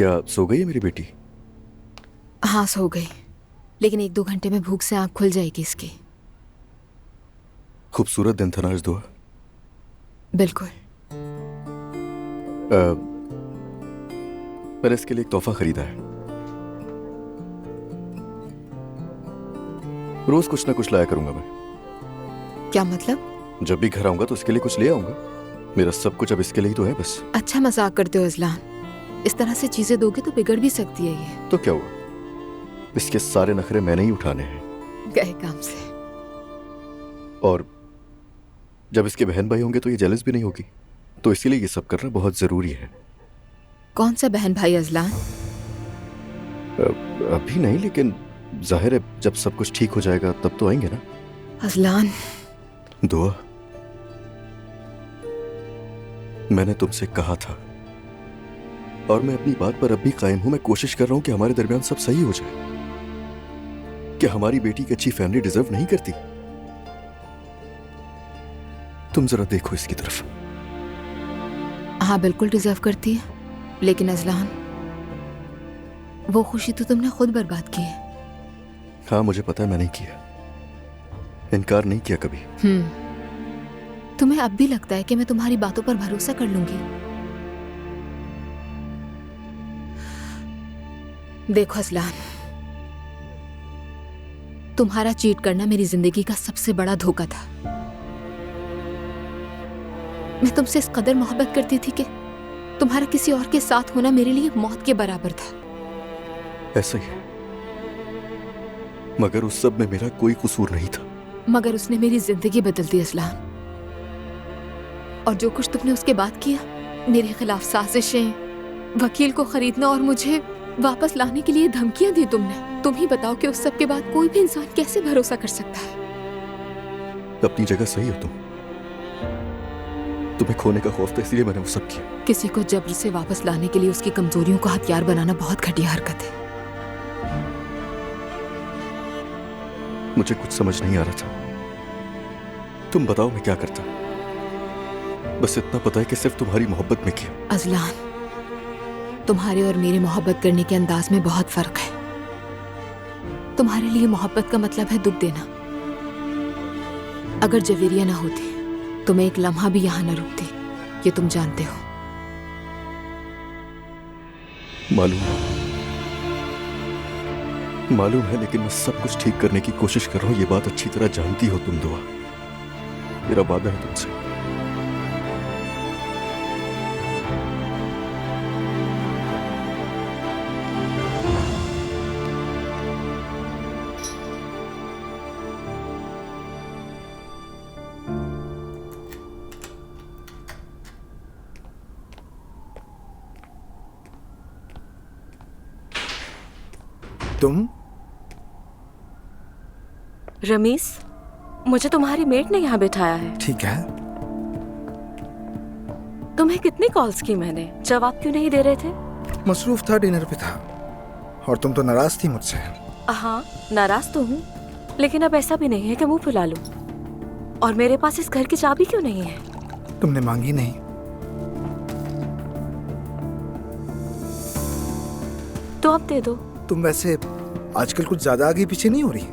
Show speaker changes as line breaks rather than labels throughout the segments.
क्या सो गई है मेरी बेटी?
हाँ सो गई, लेकिन 1-2 घंटे में भूख से आँख खुल जाएगी इसकी।
खूबसूरत दिन था ना आज दुआ।
बिल्कुल।
मैंने इसके लिए एक तोहफा खरीदा है। रोज कुछ ना कुछ लाया करूंगा मैं।
क्या मतलब?
जब भी घर आऊंगा तो इसके लिए कुछ ले आऊंगा। मेरा सब कुछ अब इसके लिए ही तो है बस।
अच्छा मजाक करते हो अजलान, इस तरह से चीजें दोगे तो बिगड़ भी सकती है ये।
तो क्या हुआ, इसके सारे नखरे मैंने ही उठाने हैं।
गए काम से।
और जब इसके बहन भाई होंगे तो ये जेलस भी नहीं होगी, तो इसीलिए ये सब करना बहुत जरूरी है।
कौन सा बहन भाई अजलान?
अभी नहीं, लेकिन जाहिर है जब सब कुछ ठीक हो जाएगा तब तो आएंगे ना।
अजलान
दुआ, मैंने तुमसे कहा था और मैं अपनी बात पर अब भी कायम हूं। मैं कोशिश कर रहा हूं कि हमारे दरमियान सब सही हो जाए। क्या हमारी बेटी की अच्छी फैमिली डिजर्व नहीं करती? तुम जरा देखो इसकी तरफ।
हाँ बिल्कुल डिजर्व करती है, लेकिन अजलान वो खुशी तो तुमने खुद बर्बाद की है।
हाँ मुझे पता है, मैंने किया, इनकार नहीं किया कभी।
तुम्हें अब भी लगता है कि मैं तुम्हारी बातों पर भरोसा कर लूंगी? देखो अजलान, तुम्हारा चीट करना मेरी जिंदगी का सबसे बड़ा धोखा था। मैं तुमसे इस कदर मोहब्बत करती थी कि तुम्हारा किसी और के साथ होना मेरे लिए मौत के बराबर था।
ऐसा ही है, मगर उस सब में मेरा कोई कसूर नहीं था।
मगर उसने मेरी जिंदगी बदल दी अजलान। और जो कुछ तुमने उसके बाद किया, मेरे खिलाफ साजिशें, वकील को खरीदना और मुझे वापस लाने के लिए धमकियां दी तुमने। तुम ही बताओ कि उस सब के बाद कोई भी इंसान कैसे भरोसा कर सकता है?
अपनी जगह सही हो तुम। तुम्हें खोने का खौफ था, इसलिए मैंने वो सब किया।
किसी को जबर से वापस लाने के लिए उसकी कमजोरियों को हथियार बनाना बहुत घटिया हरकत है।
मुझे कुछ समझ नहीं आ रहा था। तुम बताओ मैं क्या करता। बस इतना पता है कि सिर्फ तुम्हारी मोहब्बत में किया।
अजलान, तुम्हारे और मेरे मोहब्बत करने के अंदाज में बहुत फर्क है। तुम्हारे लिए मोहब्बत का मतलब है दुख देना। अगर जवेरिया ना होती तो मैं एक लम्हा भी यहां न रुकती, ये तुम जानते हो।
मालूम है, लेकिन मैं सब कुछ ठीक करने की कोशिश कर रहा हूं। ये बात अच्छी तरह जानती हो तुम दुआ। मेरा वादा है तुमसे।
तुम?
रमीस, मुझे तुम्हारी मेट ने यहाँ बिठाया है।
ठीक है।
तुम्हें कितनी कॉल्स की मैंने, जवाब क्यों नहीं दे रहे थे?
मसरूफ था, डिनर पे था। और तुम तो नाराज थी मुझसे।
हाँ नाराज तो हूँ, लेकिन अब ऐसा भी नहीं है कि मुंह फुला लूं। और मेरे पास इस घर की चाबी क्यों नहीं है?
तुमने मांगी नहीं।
तो अब दे दो।
तुम वैसे आजकल कुछ ज्यादा आगे पीछे नहीं हो रही,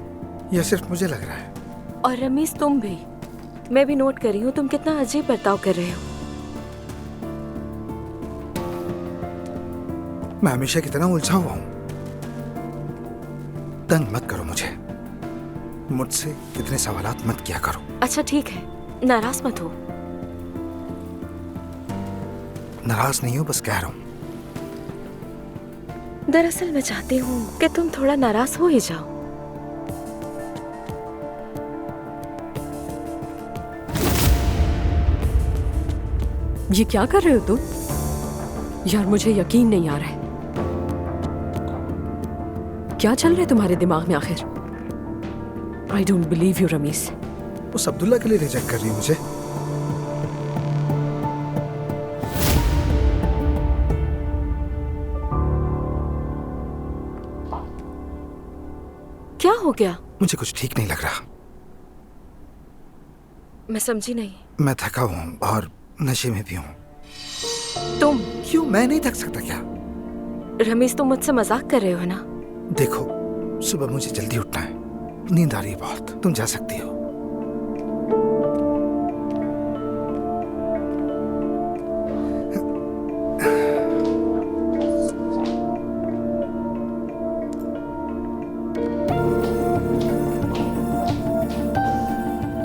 यह सिर्फ मुझे लग रहा है।
और रमीस तुम भी, मैं भी नोट कर रही हूँ तुम कितना अजीब बर्ताव कर रहे हो।
मैं हमेशा की तरह उलझा हुआ हूँ। तंग मत करो मुझे, मुझसे इतने सवालात मत किया करो।
अच्छा ठीक है, नाराज मत हो।
नाराज नहीं हो, बस कह रहा हूँ।
दरअसल मैं चाहती हूँ कि तुम थोड़ा नाराज हो ही जाओ।
ये क्या कर रहे हो तुम? यार मुझे यकीन नहीं आ रहा है। क्या चल रहा है तुम्हारे दिमाग में आखिर? I don't believe you Ramis.
उस अब्दुल्ला के लिए रिजेक्ट कर रही है मुझे।
क्या हो गया?
मुझे कुछ ठीक नहीं लग रहा।
मैं समझी नहीं।
मैं थका हूँ और नशे में भी हूँ।
तुम?
क्यों, मैं नहीं थक सकता क्या?
रमीज, तुम मुझसे मजाक कर रहे हो ना?
देखो, सुबह मुझे जल्दी उठना है, नींद आ रही है बहुत। तुम जा सकती हो।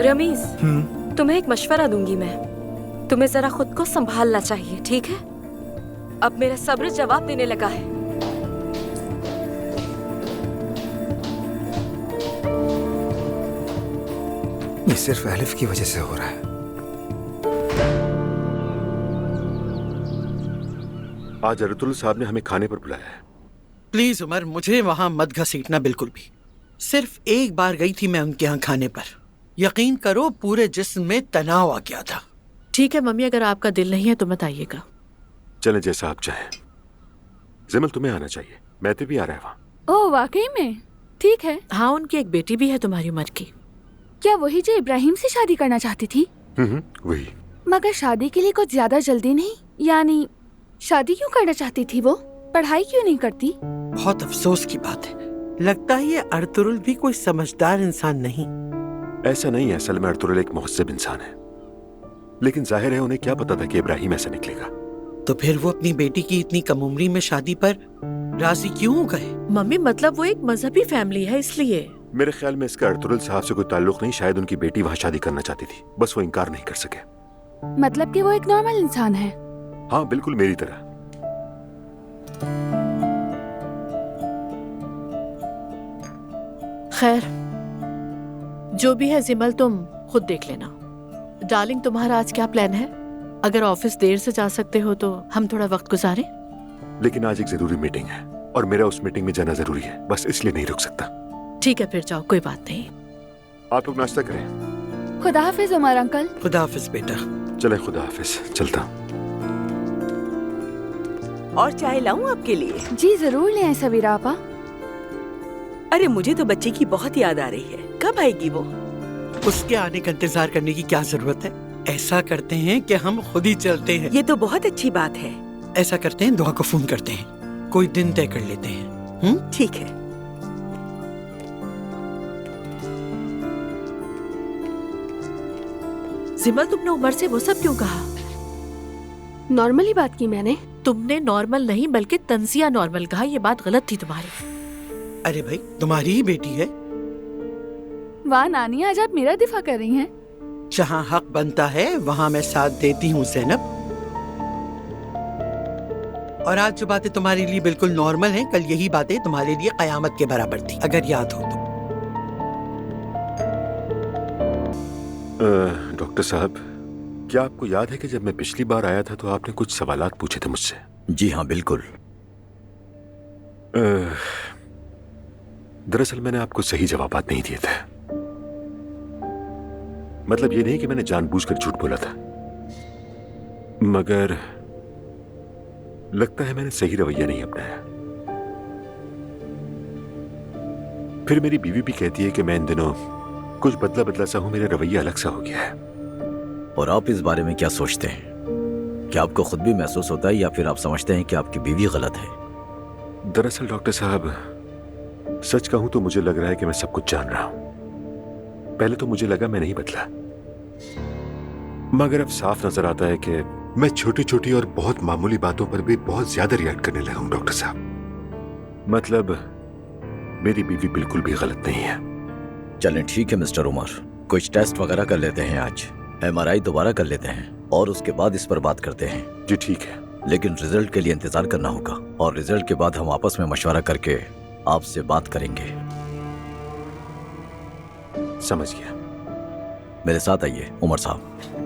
रमीज, तुम्हें एक मशवरा दूंगी मैं। तुम्हें जरा खुद को संभालना चाहिए, ठीक है? अब मेरा सब्र जवाब देने लगा है।
ये सिर्फ एलिफ की वजह से हो रहा है।
आज अरतुल साहब ने हमें खाने पर बुलाया है।
प्लीज उमर, मुझे वहां मत घसीटना बिल्कुल भी। सिर्फ एक बार गई थी मैं उनके यहाँ खाने पर। यकीन करो पूरे जिस्म में तनाव आ गया था।
ठीक है मम्मी, अगर आपका दिल नहीं है तो मत आइएगा।
चले जैसा आप चाहें। जिमल, तुम्हें आना चाहिए, मैते भी आ रहा है वहाँ।
ओह वाकई में? ठीक है।
हाँ, उनकी एक बेटी भी है तुम्हारी उम्र की।
क्या वही जो इब्राहिम से शादी करना चाहती थी?
वही।
मगर शादी के लिए कुछ ज्यादा जल्दी नहीं? यानी शादी क्यों करना चाहती थी वो? पढ़ाई क्यों नहीं करती?
बहुत अफसोस की बात है। लगता है ये अर्तुरुल भी कोई समझदार इंसान नहीं।
ऐसा नहीं है, असल में अर्तुरुल एक मुहज्जब इंसान है, लेकिन जाहिर है उन्हें क्या पता था कि इब्राहिम ऐसा निकलेगा।
तो फिर वो अपनी बेटी की इतनी कम उम्री में शादी पर राजी क्यों हो गए?
मम्मी, मतलब वो एक मजहबी फैमिली है इसलिए।
मेरे ख्याल में इसका अर्तुरुल साहब से कोई ताल्लुक नहीं, शायद उनकी बेटी वहाँ शादी करना चाहती थी, बस वो इनकार नहीं कर सके।
मतलब कि वो एक नॉर्मल इंसान है?
हाँ, बिल्कुल मेरी तरह।
खैर, जो भी है जिमल, तुम खुद देख लेना। डार्लिंग, तुम्हारा आज क्या प्लान है? अगर ऑफिस देर से जा सकते हो तो हम थोड़ा वक्त गुजारें।
लेकिन आज एक जरूरी मीटिंग है और मेरा उस मीटिंग में जाना जरूरी है, बस इसलिए नहीं रुक सकता।
ठीक है, फिर जाओ, कोई बात नहीं।
आप लोग नाश्ता करें।
खुदा हाफिज उमर अंकल।
खुदा हाफिज बेटा।
चले, खुदा हाफिज, चलता।
और चाय लाऊं आपके लिए?
जी जरूर ले आए सवीरा आपा।
अरे मुझे तो बच्ची की बहुत याद आ रही है। कब आएगी वो?
उसके आने का इंतजार करने की क्या जरूरत है? ऐसा करते हैं कि हम खुद ही चलते हैं।
ये तो बहुत अच्छी बात है।
ऐसा करते हैं, दुआ को फोन करते हैं, कोई दिन तय कर लेते हैं।
ठीक है।
जिमल, तुमने उमर से वो सब क्यों कहा?
नॉर्मली बात की मैंने।
तुमने नॉर्मल नहीं बल्कि तंजिया नॉर्मल कहा। ये बात गलत थी तुम्हारी।
अरे भाई, तुम्हारी ही बेटी है।
वाह नानी, आज आप मेरा दिफा कर रही हैं।
जहाँ हक बनता है वहाँ मैं साथ देती हूँ ज़ैनब। और आज जो बातें तुम्हारे लिए बिल्कुल नॉर्मल हैं, कल यही बातें तुम्हारे लिए कयामत के बराबर थी, अगर याद हो तो।
डॉक्टर साहब, क्या आपको याद है कि जब मैं पिछली बार आया था तो आपने कुछ सवालात पूछे थे मुझसे?
जी हाँ, बिल्कुल।
दरअसल मैंने आपको सही जवाबात नहीं दिए थे। मतलब ये नहीं कि मैंने जानबूझकर झूठ बोला था, मगर लगता है मैंने सही रवैया नहीं अपनाया। फिर मेरी बीवी भी कहती है कि मैं इन दिनों कुछ बदला बदला सा हूं, मेरा रवैया अलग सा हो गया है।
और आप इस बारे में क्या सोचते हैं? क्या आपको खुद भी महसूस होता है या फिर आप समझते हैं कि आपकी बीवी गलत है?
दरअसल डॉक्टर साहब, सच कहूं तो मुझे लग रहा है कि मैं सब कुछ जान रहा हूं। पहले तो मुझे लगा मैं नहीं बदला, मगर अब साफ नजर आता है कि मैं छोटी छोटी और बहुत मामूली बातों पर भी बहुत ज्यादा रिएक्ट करने लगा हूं डॉक्टर साहब। मतलब मेरी बीवी बिल्कुल भी गलत नहीं है।
चलें, ठीक है मिस्टर उमर, कुछ टेस्ट वगैरह कर लेते हैं आज, MRI दोबारा कर लेते हैं और उसके बाद इस पर बात करते हैं।
जी ठीक है।
लेकिन रिजल्ट के लिए इंतजार करना होगा और रिजल्ट के बाद हम आपस में मशवरा करके आपसे बात करेंगे।
समझ गया।
मेरे साथ आइए उमर साहब।